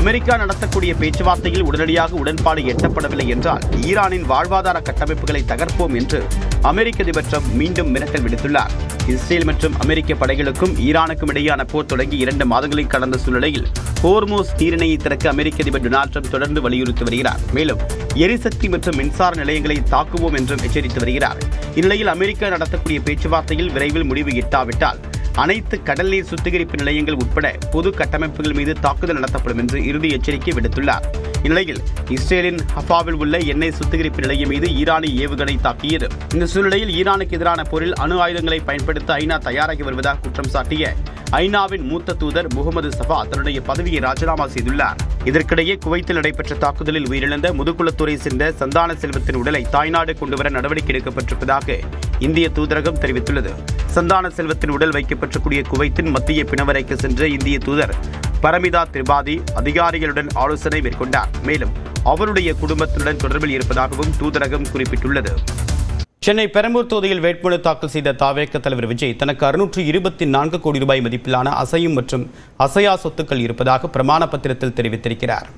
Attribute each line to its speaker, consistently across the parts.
Speaker 1: America நடத்தக்கூடிய பேச்சுவார்த்தையில் உடனடியாக உடன்பாடு எட்டப்படவில்லை என்றால் ஈரானின் வாழ்வாதார கட்டமைப்புகளை தகர்ப்போம் என்று அமெரிக்க அதிபர் ட்ரம்ப் மீண்டும் மிரட்டல் விடுத்துள்ளார். இஸ்ரேல் மற்றும் அமெரிக்க படைகளுக்கும் ஈரானுக்கும் இடையேயான போர் தொடங்கி 2 மாதங்களை கடந்த சூழ்நிலையில் ஹோர்மூஸ் நீரிணையை திறக்க அமெரிக்க அதிபர் டொனால்ட் ட்ரம்ப் தொடர்ந்து வலியுறுத்தி வருகிறார். மேலும் எரிசக்தி மற்றும் மின்சார நிலையங்களை தாக்குவோம் என்றும் எச்சரித்து வருகிறார். இந்நிலையில் அமெரிக்கா நடத்தக்கூடிய பேச்சுவார்த்தையில் விரைவில் முடிவு எட்டாவிட்டால் அனைத்து கடல் நீர் சுத்திகரிப்பு நிலையங்கள் உட்பட பொது கட்டமைப்புகள் மீது தாக்குதல் நடத்தப்படும் என்று இறுதி எச்சரிக்கை விடுத்துள்ளார். இந்நிலையில் இஸ்ரேலின் ஹஃபாவில் உள்ள எண்ணெய் சுத்திகரிப்பு நிலையம் மீது ஈரானிய ஏவுகணை தாக்கியது. இந்த சூழ்நிலையில் ஈரானுக்கு எதிரான போரில் அணு ஆயுதங்களை பயன்படுத்த ஐநா தயாராகி வருவதாக குற்றம் சாட்டிய ஐநாவின் மூத்த தூதர் முகமது சஃபா தன்னுடைய பதவியை ராஜினாமா செய்துள்ளார். இதற்கிடையே குவைத்தில் நடைபெற்ற தாக்குதலில் உயிரிழந்த முதுகுளத்துறை சேர்ந்த சந்தான செல்வத்தின் உடலை தாய்நாடு கொண்டுவர நடவடிக்கை எடுக்கப்பட்டிருப்பதாக இந்திய தூதரகம் தெரிவித்துள்ளது. சந்தான செல்வத்தின் உடல் வைக்கப்பட்டிருக்கூடிய குவைத்தின் மத்திய பிணவரைக்கு சென்ற இந்திய தூதர் பரமிதா திரிபாதி அதிகாரிகளுடன் ஆலோசனை மேற்கொண்டார். மேலும் அவருடைய குடும்பத்தினுடன் தொடர்பில் இருப்பதாகவும் தூதரகம் குறிப்பிட்டுள்ளது. சென்னை பெரம்பூர் தொகுதியில் வேட்புமனு தாக்கல் செய்த தாவேக தலைவர் விஜய் தனக்கு 624 கோடி ரூபாய் மதிப்பிலான அசையும் மற்றும் அசையா சொத்துக்கள் இருப்பதாக பிரமாண பத்திரத்தில் தெரிவித்திருக்கிறார்.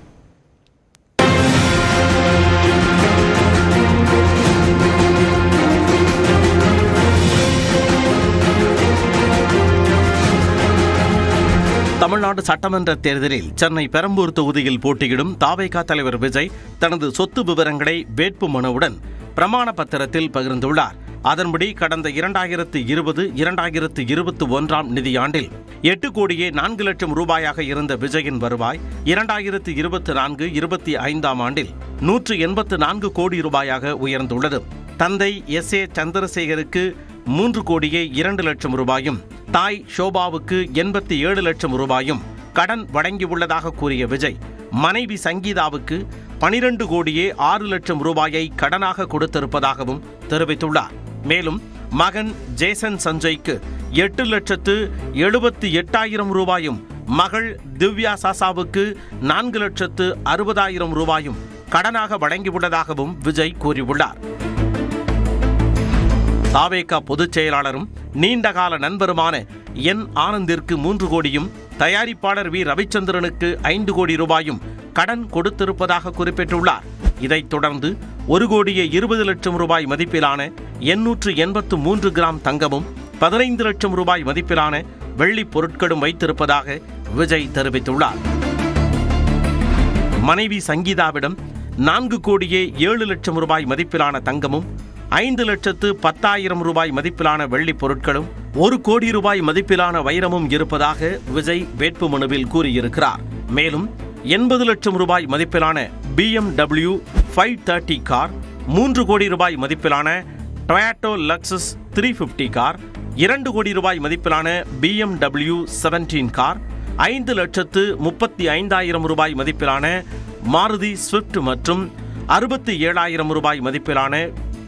Speaker 2: தமிழ்நாடு சட்டமன்ற தேர்தலில் சென்னை பெரம்பூர் தொகுதியில் போட்டியிடும் தாவேகா தலைவர் விஜய் தனது சொத்து விவரங்களை வேட்புமனுவுடன் பிரமாண பத்திரத்தில் பகிர்ந்துள்ளார். அதன்படி கடந்த 2020-2021 நிதியாண்டில் 8 கோடியே 4 லட்சம் ரூபாயாக இருந்த விஜயின் வருவாய் 2024-25 ஆண்டில் 184 கோடி ரூபாயாக உயர்ந்துள்ளது. தந்தை எஸ்.ஏ. சந்திரசேகருக்கு 3 கோடியே 2 லட்சம் ரூபாயும் தாய் ஷோபாவுக்கு 87 லட்சம் ரூபாயும் கடன் வழங்கியுள்ளதாக கூறிய விஜய் மனைவி சங்கீதாவுக்கு 12 கோடியே 6 லட்சம் ரூபாயை கடனாக கொடுத்திருப்பதாகவும் தெரிவித்துள்ளார். மேலும் மகன் ஜேசன் சஞ்சய்க்கு 8,78,000 ரூபாயும் மகள் திவ்யா சாசாவுக்கு 4,60,000 ரூபாயும் கடனாக வழங்கியுள்ளதாகவும் விஜய் கூறியுள்ளார். தாவேகா பொதுச் செயலாளரும் நீண்டகால நண்பருமான என் ஆனந்திற்கு 3 கோடியும் தயாரிப்பாளர் வி ரவிச்சந்திரனுக்கு 5 கோடி ரூபாயும் கடன் கொடுத்திருப்பதாக குறிப்பிட்டுள்ளார். இதைத் தொடர்ந்து 1 கோடியே 20 லட்சம் ரூபாய் மதிப்பிலான 883 கிராம் தங்கமும் 15 லட்சம் ரூபாய் மதிப்பிலான வெள்ளி பொருட்களும் வைத்திருப்பதாக விஜய் தெரிவித்துள்ளார். மனைவி சங்கீதாவிடம் 4 கோடியே 7 லட்சம் ரூபாய் மதிப்பிலான தங்கமும் 5,10,000 ரூபாய் மதிப்பிலான வெள்ளி பொருட்களும் 1 கோடி ரூபாய் மதிப்பிலான வைரமும் இருப்பதாக விஜய் வேட்புமனுவில் கூறியிருக்கிறார். மேலும் 80 லட்சம் ரூபாய் மதிப்பிலான BMW 530 கார், 3 கோடி ரூபாய் மதிப்பிலான டொயாட்டோ லக்ஸஸ் 350 கார், 2 கோடி ரூபாய் மதிப்பிலான BMW 17 கார், 5,35,000 ரூபாய் மதிப்பிலான மாருதி ஸ்விஃப்ட் மற்றும் 67,000 ரூபாய் மதிப்பிலான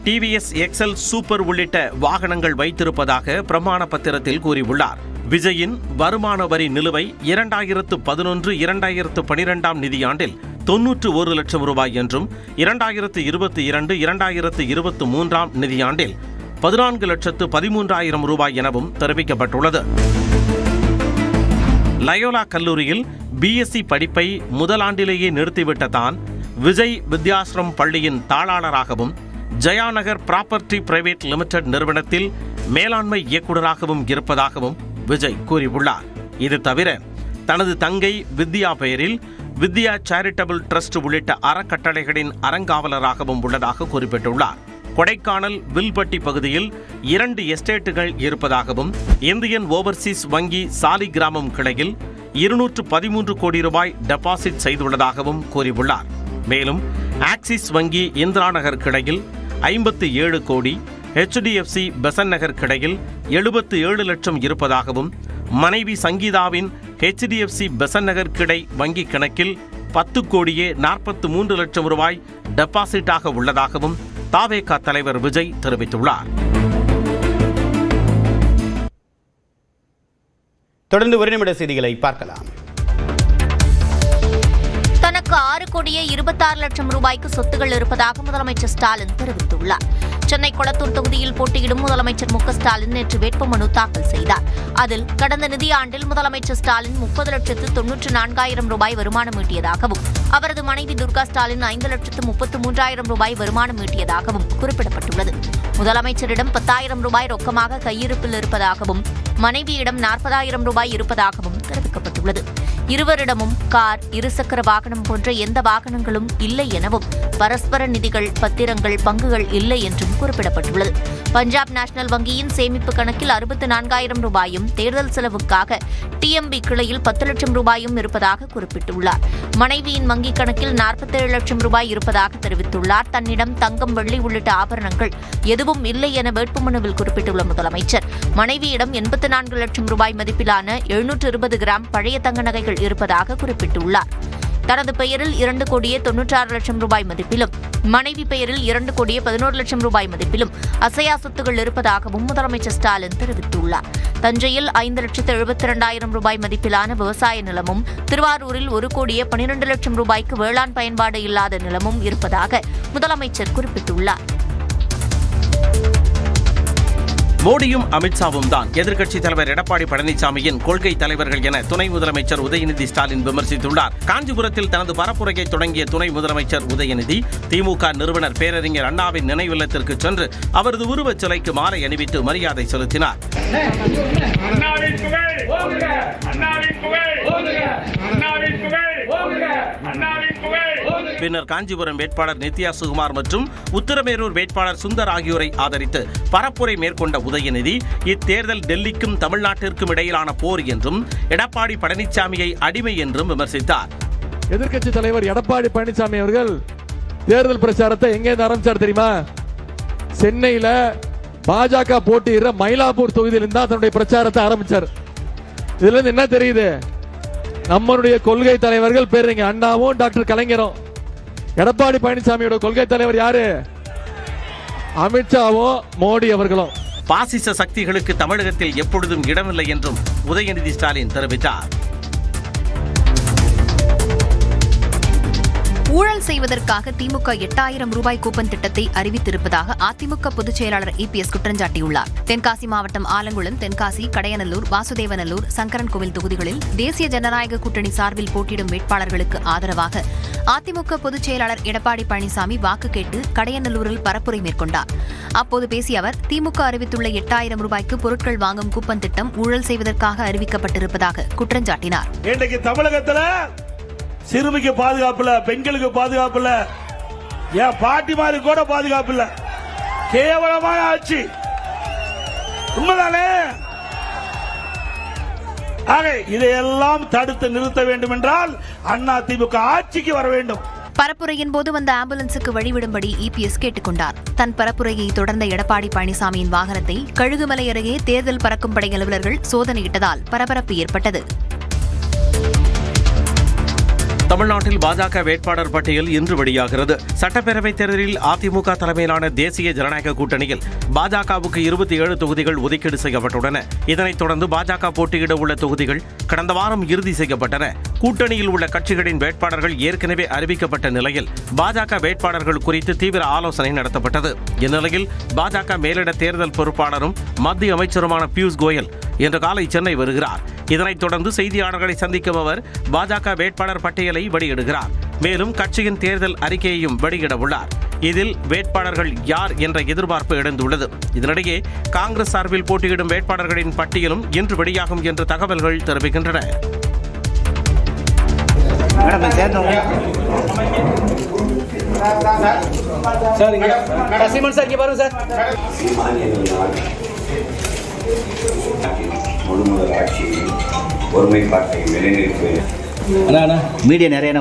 Speaker 2: டிவிஎஸ் எக்ஸல் சூப்பர் உள்ளிட்ட வாகனங்கள் வைத்திருப்பதாக பிரமாண பத்திரத்தில் கூறியுள்ளார். விஜயின் வருமான வரி நிலுவை 2011-2012 நிதியாண்டில் 91 லட்சம் ரூபாய் என்றும் 2022-2023 நிதியாண்டில் 14,13,000 ரூபாய் எனவும் தெரிவிக்கப்பட்டுள்ளது. லயோலா கல்லூரியில் பிஎஸ்சி படிப்பை முதலாண்டிலேயே நிறுத்திவிட்ட தான் விஜய் வித்யாஸ்ரம் பள்ளியின் தாளாளராகவும் ஜயாநகர் ப்ராப்பர்ட்டி பிரைவேட் லிமிடெட் நிறுவனத்தில் மேலாண்மை இயக்குநராகவும் இருப்பதாகவும் விஜய் கூறியுள்ளார். இது தவிர தனது தங்கை வித்யா பெயரில் வித்யா சேரிட்டபிள் ட்ரஸ்ட் உள்ளிட்ட அறக்கட்டளைகளின் அறங்காவலராகவும் உள்ளதாக குறிப்பிட்டுள்ளார். கொடைக்கானல் வில்பட்டி பகுதியில் 2 எஸ்டேட்டுகள் இருப்பதாகவும் இந்தியன் ஓவர்சீஸ் வங்கி சாலி கிராமம் கிளையில் 213 கோடி ரூபாய் டெபாசிட் செய்துள்ளதாகவும் கூறியுள்ளார். மேலும் ஆக்சிஸ் வங்கி இந்திரா நகர் கிளையில் 57 கோடி, HDFC பெசன் நகர் கிளையில் 77 லட்சம் இருப்பதாகவும் மனைவி சங்கீதாவின் HDFC பெசன் நகர் கிளை வங்கி கணக்கில் 10 கோடியே 43 லட்சம் ரூபாய் டெபாசிட்டாக உள்ளதாகவும் தாவேகா தலைவர் விஜய் தெரிவித்துள்ளார்.
Speaker 1: தொடர்ந்து 1 நிமிட செய்திகளை பார்க்கலாம்.
Speaker 3: தனக்கு 6 கோடியே 26 லட்சம் ரூபாய்க்கு சொத்துகள் இருப்பதாக முதலமைச்சர் ஸ்டாலின் தெரிவித்துள்ளார். சென்னை கொளத்தூர் தொகுதியில் போட்டியிடும் முதலமைச்சர் மு க ஸ்டாலின் நேற்று வேட்புமனு தாக்கல் செய்தார். அதில் கடந்த நிதியாண்டில் முதலமைச்சர் ஸ்டாலின் 30,94,000 ரூபாய் வருமானம் ஈட்டியதாகவும் அவரது மனைவி துர்கா ஸ்டாலின் 5,33,000 ரூபாய் வருமானம் ஈட்டியதாகவும் குறிப்பிடப்பட்டுள்ளது. முதலமைச்சரிடம் 10,000 ரூபாய் ரொக்கமாக கையிருப்பில் இருப்பதாகவும் மனைவியிடம் 40,000 ரூபாய் இருப்பதாகவும் தெரிவிக்கப்பட்டுள்ளது. இருவரிடமும் கார், இருசக்கர வாகனம் போன்ற எந்த வாகனங்களும் இல்லை எனவும் பரஸ்பர நிதிகள், பத்திரங்கள், பங்குகள் இல்லை என்றும் குறிப்பிடப்பட்டுள்ளது. பஞ்சாப் நேஷனல் வங்கியின் சேமிப்பு கணக்கில் 64,000 ரூபாயும் தேர்தல் செலவுக்காக டிஎம்பி கிளையில் 10 லட்சம் ரூபாயும் இருப்பதாக குறிப்பிட்டுள்ளார். மனைவியின் வங்கிக் கணக்கில் 47 லட்சம் ரூபாய் இருப்பதாக தெரிவித்துள்ளார். தன்னிடம் தங்கம், வெள்ளி உள்ளிட்ட ஆபரணங்கள் எதுவும் இல்லை என வேட்புமனுவில் குறிப்பிட்டுள்ள முதலமைச்சர் மனைவியிடம் 84 லட்சம் ரூபாய் மதிப்பிலான 720 கிராம் பழைய தங்க நகைகள் இருப்பதாக குறிப்பிட்டுள்ளார். தனது பெயரில் 2,96 லட்சம் ரூபாய் மதிப்பிலும் மனைவி பெயரில் 2,11 லட்சம் ரூபாய் மதிப்பிலும் அசையா சொத்துகள் இருப்பதாகவும் முதலமைச்சர் ஸ்டாலின் தெரிவித்துள்ளார். தஞ்சையில் 5,72,000 ரூபாய் மதிப்பிலான விவசாய நிலமும், திருவாரூரில் 1,12 லட்சம் ரூபாய்க்கு வேளாண் பயன்பாடு இல்லாத நிலமும் இருப்பதாக முதலமைச்சர் குறிப்பிட்டுள்ளார்.
Speaker 2: மோடியும் அமித்ஷாவும் தான் எதிர்க்கட்சித் தலைவர் எடப்பாடி பழனிசாமியின் கொள்கை தலைவர்கள் என துணை முதலமைச்சர் உதயநிதி ஸ்டாலின் விமர்சித்துள்ளார். காஞ்சிபுரத்தில் தனது பரப்புரையை தொடங்கிய துணை முதலமைச்சர் உதயநிதி திமுக நிறுவனர் பேரறிஞர் அண்ணாவின் நினைவில்லத்திற்கு சென்று அவரது உருவச் சிலைக்கு மாலை அணிவித்து மரியாதை செலுத்தினார். பின்னர் காஞ்சிபுரம் வேட்பாளர் நித்யா சுகுமார் மற்றும் உத்தரமேரூர் வேட்பாளர் சுந்தர் ஆகியோரை ஆதரித்து பரப்புரை மேற்கொண்ட உதயநிதி இத்தேர்தல் டெல்லிக்கும் தமிழ்நாட்டிற்கும் இடையிலான போர் என்றும் எடப்பாடி பழனிசாமியை அடிமை என்றும் விமர்சித்தார்.
Speaker 4: எதிர்க்கட்சி தலைவர் எடப்பாடி பழனிசாமி அவர்கள் தேர்தல் பிரச்சாரத்தை எங்கே ஆரம்பிச்சார் தெரியுமா? சென்னையில பாஜக போட்டியிடுற மயிலாப்பூர் தொகுதியிலிருந்து தான் தன்னுடைய பிரச்சாரத்தை ஆரம்பிச்சார். இதுல இருந்து என்ன தெரியுது? நம்மளுடைய கொள்கை தலைவர்கள் பேருங்க அண்ணாவும் டாக்டர் கலைஞரும். எடப்பாடி பழனிசாமியோட கொள்கை தலைவர் யாரு? அமித்ஷாவும் மோடி அவர்களும்.
Speaker 2: பாசிச சக்திகளுக்கு தமிழகத்தில் எப்பொழுதும் இடமில்லை என்றும் உதயநிதி ஸ்டாலின் தெரிவித்தார்.
Speaker 5: ஊழல் செய்வதற்காக திமுக 8,000 ரூபாய் கூப்பன் திட்டத்தை அறிவித்திருப்பதாக அதிமுக பொதுச் செயலாளர் EPS குற்றஞ்சாட்டியுள்ளார். தென்காசி மாவட்டம் ஆலங்குளம், தென்காசி, கடையநல்லூர், வாசுதேவநல்லூர், சங்கரன்கோவில் தொகுதிகளில் தேசிய ஜனநாயக கூட்டணி சார்பில் போட்டியிடும் வேட்பாளர்களுக்கு ஆதரவாக அதிமுக பொதுச் செயலாளர் எடப்பாடி பழனிசாமி வாக்கு கேட்டு கடையநல்லூரில் பரப்புரை மேற்கொண்டார். அப்போது பேசிய அவர் திமுக அறிவித்துள்ள 8,000 ரூபாய்க்கு பொருட்கள் வாங்கும் கூப்பன் திட்டம் ஊழல் செய்வதற்காக அறிவிக்கப்பட்டிருப்பதாக குற்றஞ்சாட்டினார்.
Speaker 6: சிறுமிக்கு பாதுகாப்பு இல்ல, பெண்களுக்கு பாதுகாப்பு இல்ல, என் பாட்டிமாருக்கு கூட பாதுகாப்பு இல்ல. கேவலமான ஆட்சி. உண்மைதானே? ஆக இதையெல்லாம் தடுத்து நிறுத்த வேண்டும் என்றால் அதிமுக ஆட்சிக்கு வர வேண்டும்.
Speaker 5: பரப்புரையின் போது வந்த ஆம்புலன்ஸுக்கு வழிவிடும்படி EPS கேட்டுக் கொண்டார். தன் பரப்புரையை தொடர்ந்த எடப்பாடி பழனிசாமியின் வாகனத்தை கழுகுமலை அருகே தேர்தல் பறக்கும் படை அலுவலர்கள் சோதனையிட்டதால் பரபரப்பு ஏற்பட்டது.
Speaker 2: தமிழ்நாட்டில் பாஜக வேட்பாளர் பட்டியல் இன்று வெளியாகிறது. சட்டப்பேரவைத் தேர்தலில் அதிமுக தலைமையிலான தேசிய ஜனநாயக கூட்டணியில் பாஜகவுக்கு 27 தொகுதிகள் ஒதுக்கீடு செய்யப்பட்டுள்ளன. இதனைத் தொடர்ந்து பாஜக போட்டியிட உள்ள தொகுதிகள் கடந்த வாரம் இறுதி செய்யப்பட்டன. கூட்டணியில் உள்ள கட்சிகளின் வேட்பாளர்கள் ஏற்கனவே அறிவிக்கப்பட்ட நிலையில் பாஜக வேட்பாளர்கள் குறித்து தீவிர ஆலோசனை நடத்தப்பட்டது. இந்நிலையில் பாஜக மேலிட தேர்தல் பொறுப்பாளரும் மத்திய அமைச்சருமான பியூஷ் கோயல் இன்று காலை சென்னை வருகிறார். இதனைத் தொடர்ந்து செய்தியாளர்களை சந்திக்கும் அவர் பாஜக வேட்பாளர் பட்டியலை வெளியிடுகிறார். மேலும் கட்சியின் தேர்தல் அறிக்கையையும் வெளியிட உள்ளார். இதில் வேட்பாளர்கள் யார் என்ற எதிர்பார்ப்பு எழுந்துள்ளது. இதனிடையே காங்கிரஸ் சார்பில் போட்டியிடும் வேட்பாளர்களின் பட்டியலும் இன்று வெளியாகும் என்று தகவல்கள் தெரிவிக்கின்றன.
Speaker 7: முழுமுதல் ஆட்சியையும் ஒருமைப்பாட்டையும் நிலைநிறுத்துவேன்.
Speaker 1: மீடியா நிறைய